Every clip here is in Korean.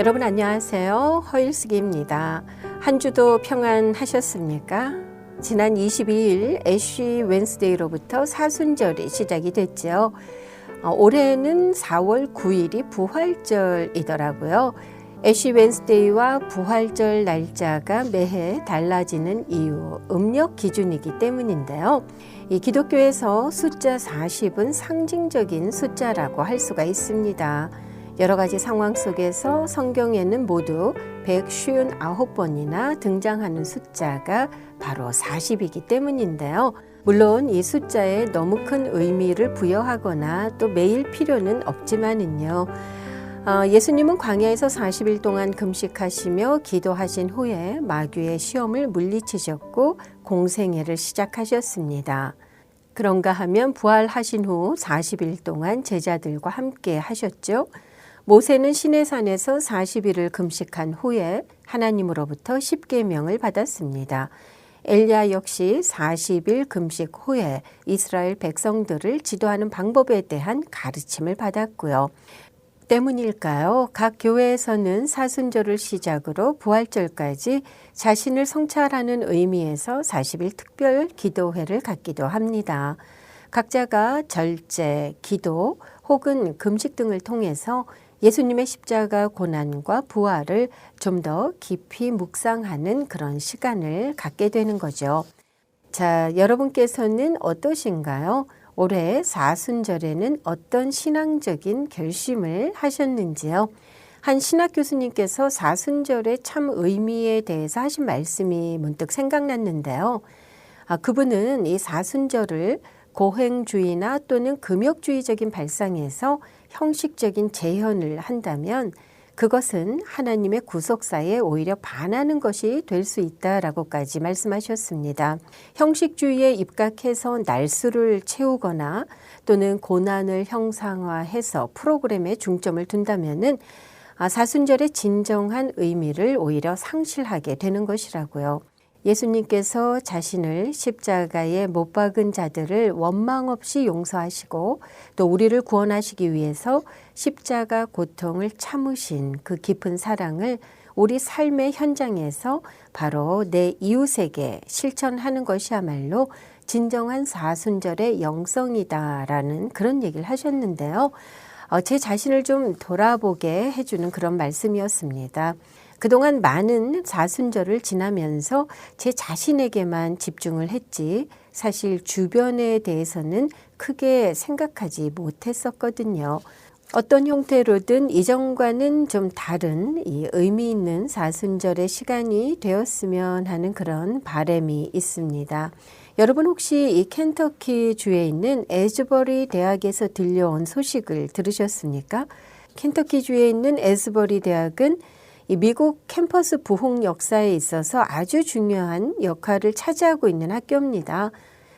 여러분 안녕하세요. 허일숙입니다. 한 주도 평안하셨습니까? 지난 22일 애쉬 웬스데이로부터 사순절이 시작이 됐죠. 올해는 4월 9일이 부활절이더라고요. 애쉬 웬스데이와 부활절 날짜가 매해 달라지는 이유, 음력 기준이기 때문인데요. 이 기독교에서 숫자 40은 상징적인 숫자라고 할 수가 있습니다. 여러 가지 상황 속에서 성경에는 모두 159번이나 등장하는 숫자가 바로 40이기 때문인데요. 물론 이 숫자에 너무 큰 의미를 부여하거나 또 매일 필요는 없지만은요. 예수님은 광야에서 40일 동안 금식하시며 기도하신 후에 마귀의 시험을 물리치셨고 공생애를 시작하셨습니다. 그런가 하면 부활하신 후 40일 동안 제자들과 함께 하셨죠. 모세는 시내산에서 40일을 금식한 후에 하나님으로부터 십계명을 받았습니다. 엘리야 역시 40일 금식 후에 이스라엘 백성들을 지도하는 방법에 대한 가르침을 받았고요. 때문일까요? 각 교회에서는 사순절을 시작으로 부활절까지 자신을 성찰하는 의미에서 40일 특별 기도회를 갖기도 합니다. 각자가 절제, 기도 혹은 금식 등을 통해서 예수님의 십자가 고난과 부활을 좀 더 깊이 묵상하는 그런 시간을 갖게 되는 거죠. 자, 여러분께서는 어떠신가요? 올해 사순절에는 어떤 신앙적인 결심을 하셨는지요? 한 신학 교수님께서 사순절의 참 의미에 대해서 하신 말씀이 문득 생각났는데요. 그분은 이 사순절을 고행주의나 또는 금욕주의적인 발상에서 형식적인 재현을 한다면 그것은 하나님의 구속사에 오히려 반하는 것이 될 수 있다라고까지 말씀하셨습니다. 형식주의에 입각해서 날수를 채우거나 또는 고난을 형상화해서 프로그램에 중점을 둔다면은 사순절의 진정한 의미를 오히려 상실하게 되는 것이라고요. 예수님께서 자신을 십자가에 못 박은 자들을 원망 없이 용서하시고 또 우리를 구원하시기 위해서 십자가 고통을 참으신 그 깊은 사랑을 우리 삶의 현장에서 바로 내 이웃에게 실천하는 것이야말로 진정한 사순절의 영성이다라는 그런 얘기를 하셨는데요. 제 자신을 좀 돌아보게 해주는 그런 말씀이었습니다. 그동안 많은 사순절을 지나면서 제 자신에게만 집중을 했지 사실 주변에 대해서는 크게 생각하지 못했었거든요. 어떤 형태로든 이전과는 좀 다른 이 의미 있는 사순절의 시간이 되었으면 하는 그런 바람이 있습니다. 여러분 혹시 이 켄터키 주에 있는 에즈버리 대학에서 들려온 소식을 들으셨습니까? 켄터키 주에 있는 에즈버리 대학은 이 미국 캠퍼스 부흥 역사에 있어서 아주 중요한 역할을 차지하고 있는 학교입니다.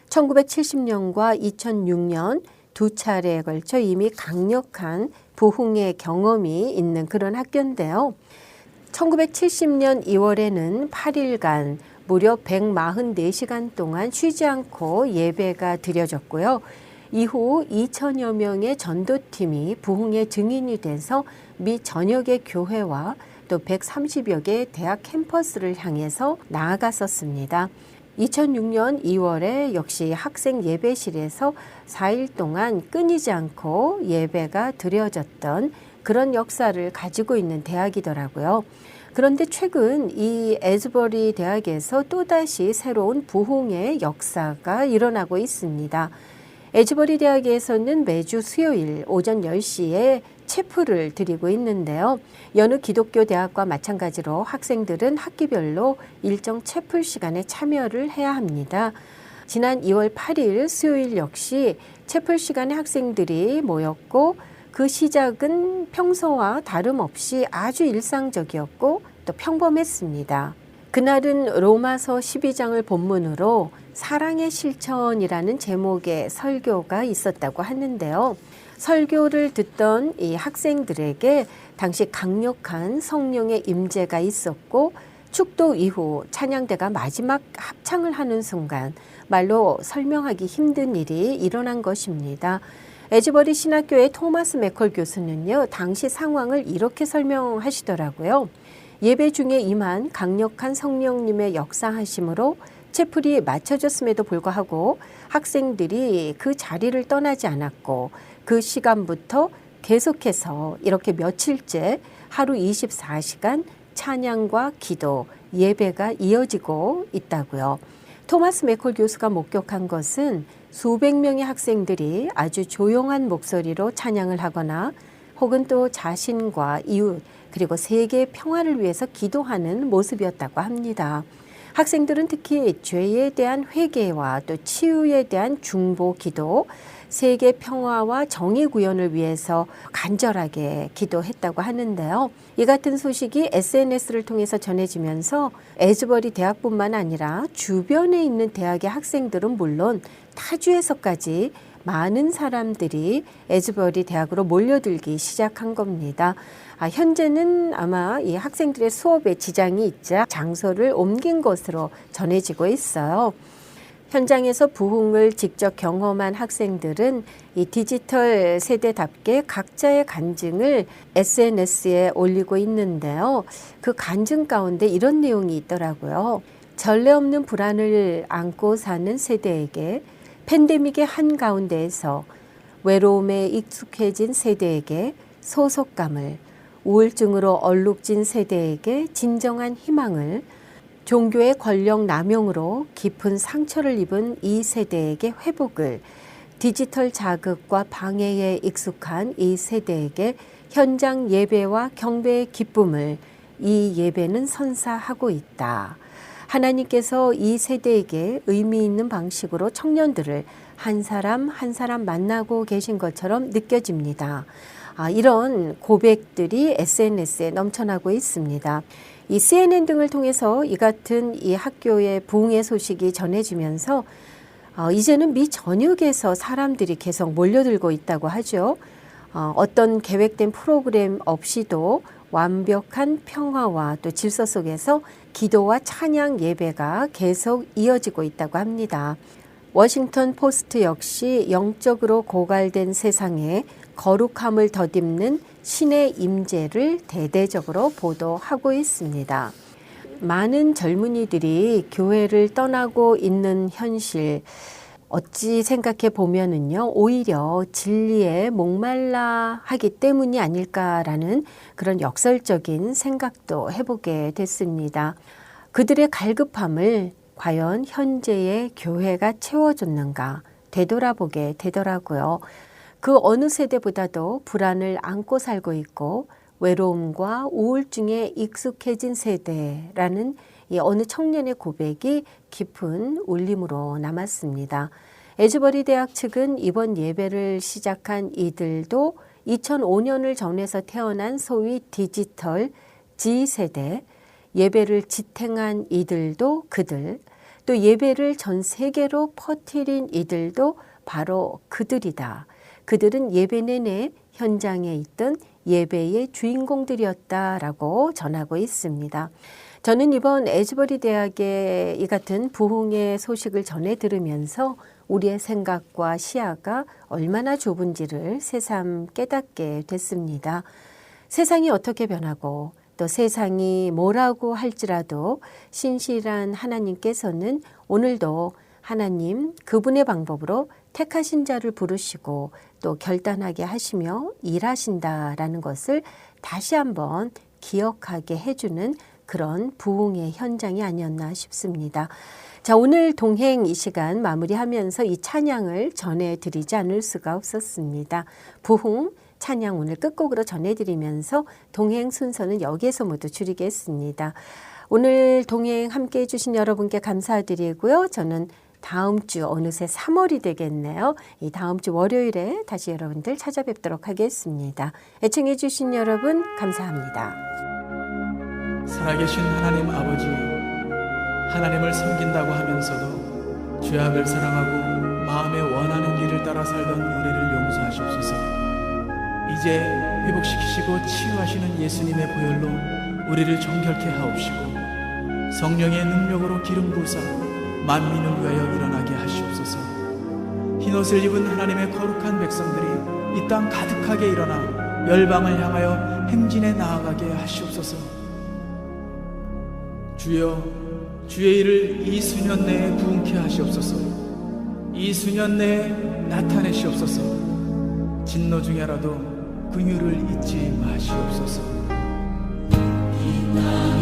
1970년과 2006년 두 차례에 걸쳐 이미 강력한 부흥의 경험이 있는 그런 학교인데요. 1970년 2월에는 8일간 무려 144시간 동안 쉬지 않고 예배가 드려졌고요. 이후 2천여 명의 전도팀이 부흥의 증인이 돼서 미 전역의 교회와 또 130여 개의 대학 캠퍼스를 향해서 나아갔었습니다. 2006년 2월에 역시 학생 예배실에서 4일 동안 끊이지 않고 예배가 드려졌던 그런 역사를 가지고 있는 대학이더라고요. 그런데 최근 이 에즈버리 대학에서 또다시 새로운 부흥의 역사가 일어나고 있습니다. 에즈버리 대학에서는 매주 수요일 오전 10시에 체프를 드리고 있는데요. 여느 기독교 대학과 마찬가지로 학생들은 학기별로 일정 체플 시간에 참여를 해야 합니다. 지난 2월 8일 수요일 역시 체플 시간에 학생들이 모였고 그 시작은 평소와 다름없이 아주 일상적이었고 또 평범했습니다. 그날은 로마서 12장을 본문으로 사랑의 실천이라는 제목의 설교가 있었다고 하는데요. 설교를 듣던 이 학생들에게 당시 강력한 성령의 임재가 있었고 축도 이후 찬양대가 마지막 합창을 하는 순간 말로 설명하기 힘든 일이 일어난 것입니다. 에즈버리 신학교의 토마스 맥컬 교수는요, 당시 상황을 이렇게 설명하시더라고요. 예배 중에 임한 강력한 성령님의 역사하심으로 채플이 맞춰졌음에도 불구하고 학생들이 그 자리를 떠나지 않았고 그 시간부터 계속해서 이렇게 며칠째 하루 24시간 찬양과 기도, 예배가 이어지고 있다고요. 토마스 맥컬 교수가 목격한 것은 수백 명의 학생들이 아주 조용한 목소리로 찬양을 하거나 혹은 또 자신과 이웃 그리고 세계 평화를 위해서 기도하는 모습이었다고 합니다. 학생들은 특히 죄에 대한 회개와 또 치유에 대한 중보 기도, 세계 평화와 정의 구현을 위해서 간절하게 기도했다고 하는데요. 이 같은 소식이 SNS를 통해서 전해지면서 에즈버리 대학뿐만 아니라 주변에 있는 대학의 학생들은 물론 타주에서까지 많은 사람들이 에즈버리 대학으로 몰려들기 시작한 겁니다. 현재는 아마 이 학생들의 수업에 지장이 있자 장소를 옮긴 것으로 전해지고 있어요. 현장에서 부흥을 직접 경험한 학생들은 이 디지털 세대답게 각자의 간증을 SNS에 올리고 있는데요. 그 간증 가운데 이런 내용이 있더라고요. 전례 없는 불안을 안고 사는 세대에게, 팬데믹의 한가운데에서 외로움에 익숙해진 세대에게 소속감을, 우울증으로 얼룩진 세대에게 진정한 희망을, 종교의 권력 남용으로 깊은 상처를 입은 이 세대에게 회복을, 디지털 자극과 방해에 익숙한 이 세대에게 현장 예배와 경배의 기쁨을 이 예배는 선사하고 있다. 하나님께서 이 세대에게 의미 있는 방식으로 청년들을 한 사람 한 사람 만나고 계신 것처럼 느껴집니다. 이런 고백들이 SNS에 넘쳐나고 있습니다. 이 CNN 등을 통해서 이 같은 이 학교의 부흥의 소식이 전해지면서 이제는 미 전역에서 사람들이 계속 몰려들고 있다고 하죠. 어떤 계획된 프로그램 없이도 완벽한 평화와 또 질서 속에서 기도와 찬양 예배가 계속 이어지고 있다고 합니다. 워싱턴 포스트 역시 영적으로 고갈된 세상에 거룩함을 덧입는 신의 임재를 대대적으로 보도하고 있습니다. 많은 젊은이들이 교회를 떠나고 있는 현실, 어찌 생각해 보면은요, 오히려 진리에 목말라 하기 때문이 아닐까라는 그런 역설적인 생각도 해보게 됐습니다. 그들의 갈급함을 과연 현재의 교회가 채워줬는가 되돌아보게 되더라고요. 그 어느 세대보다도 불안을 안고 살고 있고 외로움과 우울증에 익숙해진 세대라는 이 어느 청년의 고백이 깊은 울림으로 남았습니다. 에즈버리 대학 측은 이번 예배를 시작한 이들도 2005년을 전해서 태어난 소위 디지털 G세대, 예배를 지탱한 이들도 그들, 또 예배를 전 세계로 퍼뜨린 이들도 바로 그들이다. 그들은 예배 내내 현장에 있던 예배의 주인공들이었다라고 전하고 있습니다. 저는 이번 에즈버리 대학의 이 같은 부흥의 소식을 전해 들으면서 우리의 생각과 시야가 얼마나 좁은지를 새삼 깨닫게 됐습니다. 세상이 어떻게 변하고 또 세상이 뭐라고 할지라도 신실한 하나님께서는 오늘도 하나님 그분의 방법으로 택하신 자를 부르시고 또 결단하게 하시며 일하신다라는 것을 다시 한번 기억하게 해주는 그런 부흥의 현장이 아니었나 싶습니다. 자, 오늘 동행 이 시간 마무리하면서 이 찬양을 전해드리지 않을 수가 없었습니다. 부흥 찬양 오늘 끝곡으로 전해드리면서 동행 순서는 여기에서 모두 줄이겠습니다. 오늘 동행 함께 해주신 여러분께 감사드리고요. 저는 다음 주 어느새 3월이 되겠네요. 이 다음 주 월요일에 다시 여러분들 찾아뵙도록 하겠습니다. 애청해 주신 여러분 감사합니다. 살아계신 하나님 아버지, 하나님을 섬긴다고 하면서도 죄악을 사랑하고 마음에 원하는 길을 따라 살던 우리를 용서하시옵소서. 이제 회복시키시고 치유하시는 예수님의 보혈로 우리를 정결케 하옵시고 성령의 능력으로 기름 부으사 만민을 위하여 일어나게 하시옵소서. 흰옷을 입은 하나님의 거룩한 백성들이 이 땅 가득하게 일어나 열방을 향하여 행진해 나아가게 하시옵소서. 주여, 주의 일을 이 수년 내에 부응케 하시옵소서. 이 수년 내에 나타내시옵소서. 진노 중에라도 긍휼을 잊지 마시옵소서. 이 땅